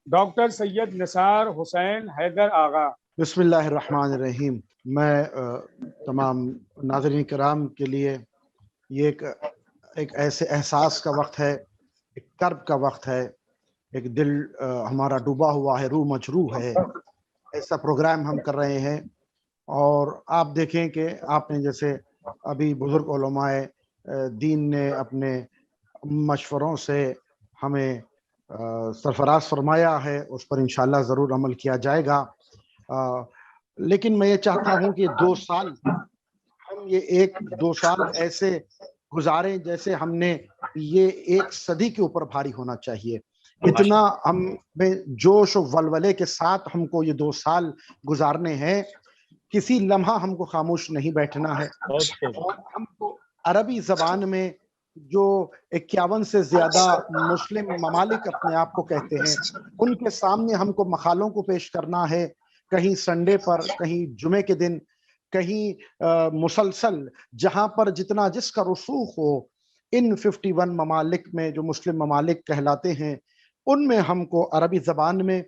Doctor سید نثار حسین حیدر آغا۔ بسم اللہ الرحمن الرحیم۔ میں تمام ناظرین کرام کے لیے یہ ایک ایسے احساس کا وقت ہے، ایک کرب کا وقت ہے، ایک دل ہمارا ڈوبا ہوا ہے، روح مجروح ہے، ایسا پروگرام ہم کر رہے ہیں۔ اور آپ دیکھیں کہ آپ نے جیسے ابھی بزرگ علماء دین نے اپنے مشوروں سے ہمیں سرفراز فرمایا ہے، اس پر انشاءاللہ ضرور عمل کیا جائے گا۔ لیکن میں یہ چاہتا ہوں کہ 2 سال ہم یہ 2 سال ایسے گزاریں جیسے ہم نے یہ 1 صدی کے اوپر بھاری ہونا چاہیے۔ اتنا ہم میں جوش و ولولے کے ساتھ ہم کو یہ 2 سال گزارنے ہیں، کسی لمحہ ہم کو خاموش نہیں بیٹھنا ہے۔ اور ہم کو عربی زبان میں جو 51 سے زیادہ مسلم ممالک اپنے آپ کو کہتے ہیں، ان کے سامنے ہم کو مقالوں کو پیش کرنا ہے، کہیں سنڈے پر، کہیں جمعے کے دن، کہیں مسلسل، جہاں پر جتنا جس کا رسوخ ہو، ان 51 ممالک میں جو مسلم ممالک کہلاتے ہیں، ان میں ہم کو عربی زبان میں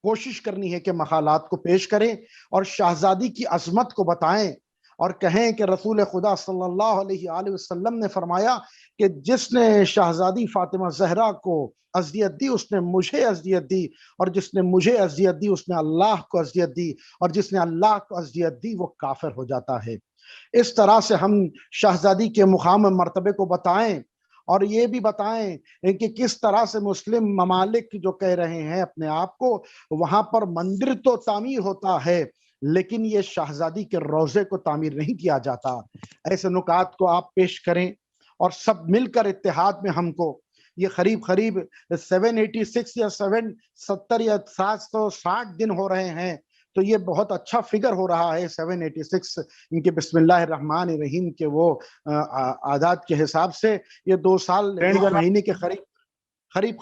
کوشش کرنی ہے کہ مقالات کو پیش کریں اور شہزادی کی عظمت کو بتائیں، اور کہیں کہ رسول خدا صلی اللہ علیہ وآلہ وسلم نے فرمایا کہ جس نے شہزادی فاطمہ زہرا کو اذیت دی، اس نے مجھے اذیت دی، اور جس نے مجھے اذیت دی اس نے اللہ کو اذیت دی، اور جس نے اللہ کو اذیت دی وہ کافر ہو جاتا ہے۔ اس طرح سے ہم شہزادی کے مقام مرتبے کو بتائیں، اور یہ بھی بتائیں کہ کس طرح سے مسلم ممالک جو کہہ رہے ہیں اپنے آپ کو، وہاں پر مندر تو تعمیر ہوتا ہے لیکن یہ شہزادی کے روضے کو تعمیر نہیں کیا جاتا۔ ایسے نکات کو آپ پیش کریں اور سب مل کر اتحاد میں ہم کو یہ قریب 786 یا 770 یا 760 دن ہو رہے ہیں، تو یہ بہت اچھا فگر ہو رہا ہے 786 ان کے بسم اللہ الرحمن الرحیم کے وہ اعداد کے حساب سے۔ یہ 2 سال 1 مہینے کے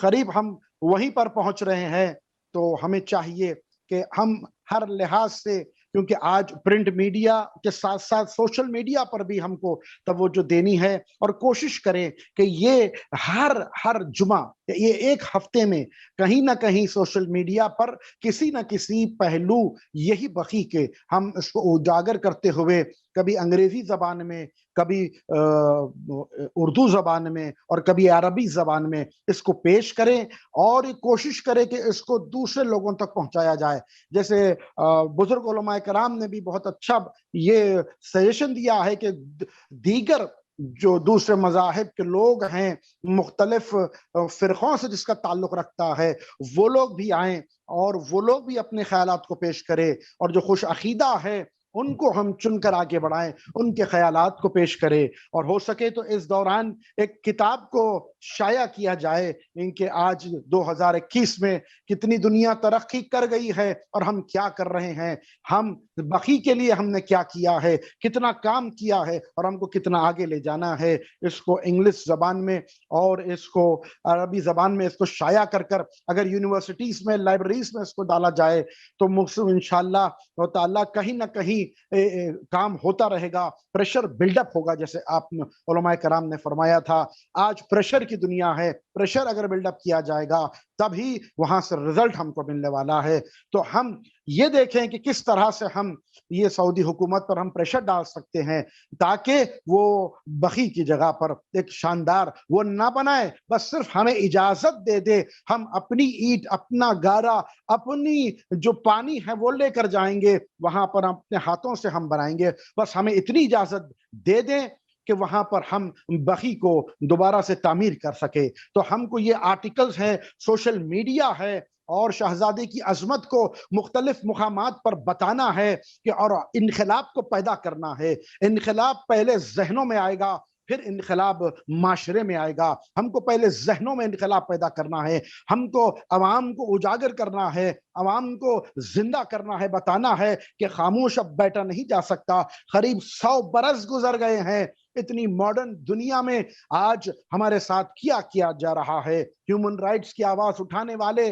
قریب ہم وہیں پر پہنچ رہے ہیں۔ تو ہمیں چاہیے کہ ہم ہر لحاظ سے، کیونکہ آج پرنٹ میڈیا کے ساتھ ساتھ سوشل میڈیا پر بھی ہم کو توجہ دینی ہے، اور کوشش کریں کہ یہ ہر جمعہ، یہ 1 ہفتے میں کہیں نہ کہیں سوشل میڈیا پر کسی نہ کسی پہلو یہی بقی کے ہم اس کو اجاگر کرتے ہوئے، کبھی انگریزی زبان میں، کبھی اردو زبان میں، اور کبھی عربی زبان میں اس کو پیش کریں، اور کوشش کریں کہ اس کو دوسرے لوگوں تک پہنچایا جائے۔ جیسے بزرگ علماء کرام نے بھی بہت اچھا یہ سجیشن دیا ہے کہ دیگر جو دوسرے مذاہب کے لوگ ہیں، مختلف فرقوں سے جس کا تعلق رکھتا ہے، وہ لوگ بھی آئیں اور وہ لوگ بھی اپنے خیالات کو پیش کریں، اور جو خوش عقیدہ ہے ان کو ہم چن کر آگے بڑھائیں، ان کے خیالات کو پیش کریں، اور ہو سکے تو اس دوران ایک کتاب کو شائع کیا جائے کہ آج 2021 میں کتنی دنیا ترقی کر گئی ہے اور ہم کیا کر رہے ہیں، ہم بقی کے لیے ہم نے کیا کیا ہے، کتنا کام کیا ہے، اور ہم کو کتنا آگے لے جانا ہے۔ اس کو انگلش زبان میں اور اس کو عربی زبان میں اس کو شائع کر اگر یونیورسٹیز میں، لائبریریز میں اس کو ڈالا جائے تو انشاءاللہ تعالیٰ کہیں نہ کہیں کام ہوتا رہے گا، پریشر بلڈ اپ ہوگا، جیسے آپ علماء کرام نے فرمایا تھا۔ آج پریشر کی دنیا ہے، پریشر اگر بلڈ اپ کیا جائے گا تبھی وہاں سے رزلٹ ہم کو ملنے والا ہے۔ تو ہم یہ دیکھیں کہ کس طرح سے ہم یہ سعودی حکومت پر ہم پریشر ڈال سکتے ہیں تاکہ وہ بقی کی جگہ پر ایک شاندار وہ نہ بنائے، بس صرف ہمیں اجازت دے دے، ہم اپنی اینٹ، اپنا گارا، اپنی جو پانی ہے وہ لے کر جائیں گے، وہاں پر اپنے ہاتھوں سے ہم بنائیں گے، بس ہمیں اتنی اجازت دے دیں کہ وہاں پر ہم بقی کو دوبارہ سے تعمیر کر سکے۔ تو ہم کو یہ آرٹیکلز ہیں، سوشل میڈیا ہے، اور شہزادے کی عظمت کو مختلف مقامات پر بتانا ہے کہ اور انقلاب کو پیدا کرنا ہے۔ انقلاب پہلے ذہنوں میں آئے گا، پھر انقلاب معاشرے میں آئے گا۔ ہم کو پہلے ذہنوں میں انقلاب پیدا کرنا ہے، ہم کو عوام کو اجاگر کرنا ہے، عوام کو زندہ کرنا ہے، بتانا ہے کہ خاموش اب بیٹھا نہیں جا سکتا۔ قریب 100 برس گزر گئے ہیں، اتنی ماڈرن دنیا میں آج ہمارے ساتھ کیا جا رہا ہے۔ ہیومن رائٹس کی آواز اٹھانے والے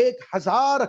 1000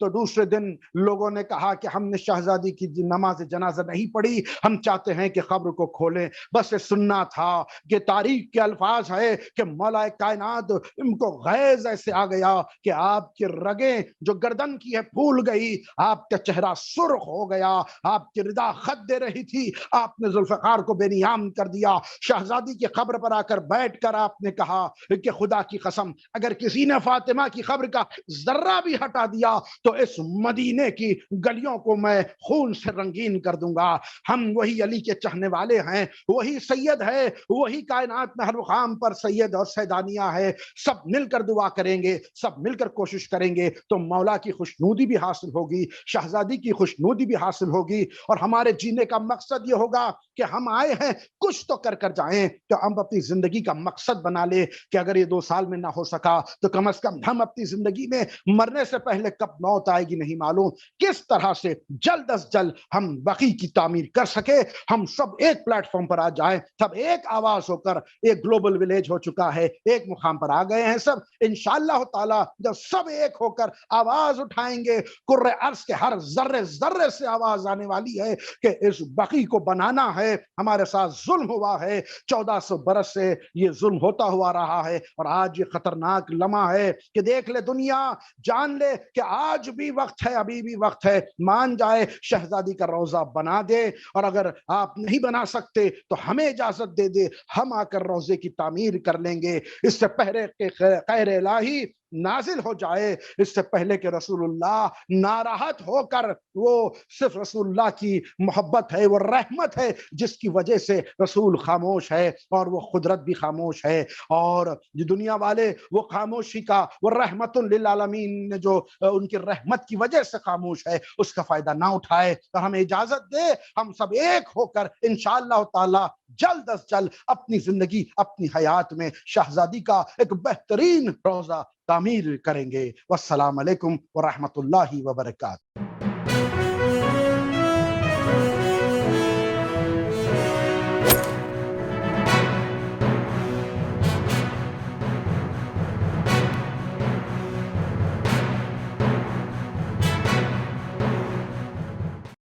تو دوسرے دن لوگوں نے کہا کہ ہم نے شہزادی کی نماز جنازہ نہیں پڑھی، ہم چاہتے ہیں کہ قبر کو کھولیں۔ بس یہ سننا تھا کہ تاریخ کے الفاظ ہے کہ مولا کائنات ان کو غیظ ایسے آ گیا کہ آپ کی رگیں جو گردن کی ہے پھول گئی، آپ کا چہرہ سرخ ہو گیا، آپ کی ردا خط دے رہی تھی، آپ نے ذوالفقار کو بے نیام کر دیا۔ شہزادی کی قبر پر آ کر بیٹھ کر آپ نے کہا کہ خدا کی قسم اگر کسی نے فاطمہ کی قبر کا ذرہ بھی ہٹا دیا تو اس مدینے کی گلیوں کو میں خون سے رنگین کر دوں گا۔ ہم وہی علی کے چاہنے والے ہیں، وہی سید ہے، وہی کائنات میں ہر مقام پر سید اور سیدانیہ ہے۔ سب مل کر دعا کریں گے، سب مل کر کوشش کریں گے تو مولا کی خوشنودی بھی حاصل ہوگی، شہزادی کی خوشنودی بھی حاصل ہوگی، اور ہمارے جینے کا مقصد یہ ہوگا کہ ہم آئے ہیں کچھ تو کر کر جائیں، تو ہم اپنی زندگی کا مقصد بنا لے کہ اگر یہ 2 سال میں نہ ہو سکا تو کم از کم ہم اپنی زندگی میں مرنے سے پہلے کب موت آئے گی نہیں معلوم، کس طرح سے جلد از جلد ہم بقی کی تعمیر کر سکے، ہم سب ایک پلیٹ فارم پر آ جائیں، سب ایک آواز ہو کر، ایک گلوبل ولیج ہو چکا ہے، ایک مقام پر آ گئے ہیں سب، انشاءاللہ تعالی جب سب ایک ہو کر آواز اٹھائیں گے، کرۂ ارض کے ہر ذرے ذرے سے آواز آنے والی ہے کہ اس بقی کو بنانا ہے، ہمارے ساتھ ظلم ہوا ہے، 1400 برس سے یہ ظلم ہوتا ہوا رہا ہے، اور آج یہ خطرناک لمحہ ہے کہ دیکھ لے دنیا، جان لے کہ آج بھی وقت ہے، ابھی بھی وقت ہے، مان جائے شہزادی کا روضہ بنا دے، اور اگر آپ نہیں بنا سکتے تو ہمیں اجازت دے دے، ہم آ کر روضے کی تعمیر کر لیں گے، اس سے پہلے کہ خیر الہی نازل ہو جائے، اس سے پہلے کہ رسول اللہ ناراحت ہو کر، وہ صرف رسول اللہ کی محبت ہے، وہ رحمت ہے جس کی وجہ سے رسول خاموش ہے، اور وہ قدرت بھی خاموش ہے، اور یہ دنیا والے وہ خاموشی کا، وہ رحمت للعالمین نے جو ان کی رحمت کی وجہ سے خاموش ہے، اس کا فائدہ نہ اٹھائے، تو ہمیں اجازت دے ہم سب ایک ہو کر انشاءاللہ تعالی جلد از جلد اپنی زندگی، اپنی حیات میں شہزادی کا ایک بہترین روضہ تعمیر کریں گے۔ والسلام علیکم ورحمۃ اللہ وبرکاتہ۔